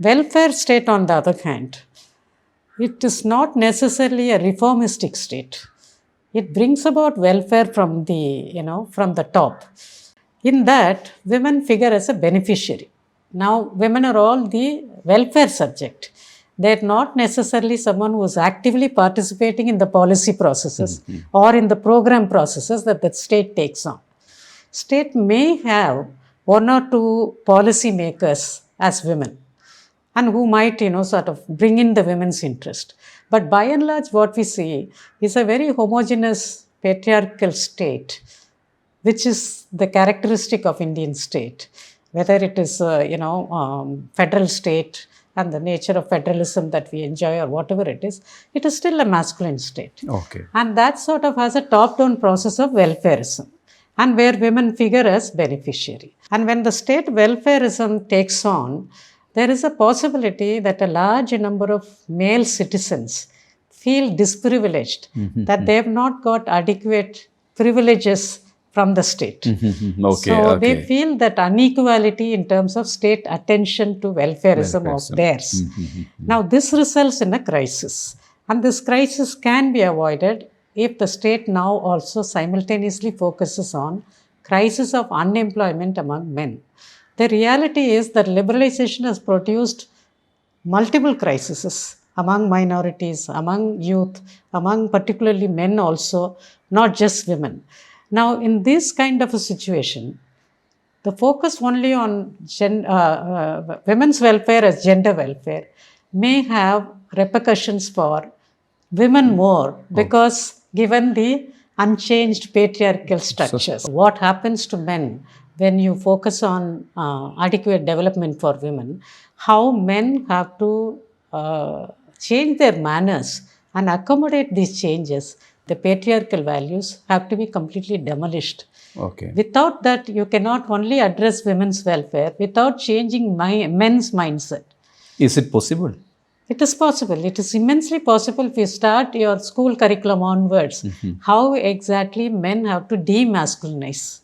Welfare state, on the other hand, it is not necessarily a reformistic state. It brings about welfare from from the top. In that, women figure as a beneficiary. Now, women are all the welfare subject. They're not necessarily someone who is actively participating in the policy processes or in the program processes that the state takes on. State may have one or two policy makers as women and who might, sort of bring in the women's interest. But by and large, what we see is a very homogeneous patriarchal state, which is the characteristic of Indian state, whether it is, federal state and the nature of federalism that we enjoy or whatever it is still a masculine state. Okay. And that sort of has a top-down process of welfareism, and where women figure as beneficiary. And when the state welfareism takes on, there is a possibility that a large number of male citizens feel disprivileged, that they have not got adequate privileges from the state. They feel that inequality in terms of state attention to welfareism of theirs. Now, this results in a crisis. And this crisis can be avoided if the state now also simultaneously focuses on crisis of unemployment among men. The reality is that liberalization has produced multiple crises among minorities, among youth, among particularly men also, not just women. Now, in this kind of a situation, the focus only on women's welfare as gender welfare may have repercussions for women more, because given the unchanged patriarchal structures. What happens to men when you focus on adequate development for women, how men have to change their manners and accommodate these changes. The patriarchal values have to be completely demolished. Okay. Without that, you cannot only address women's welfare without changing men's mindset. Is it possible? It is possible. It is immensely possible if you start your school curriculum onwards. How exactly men have to demasculinize.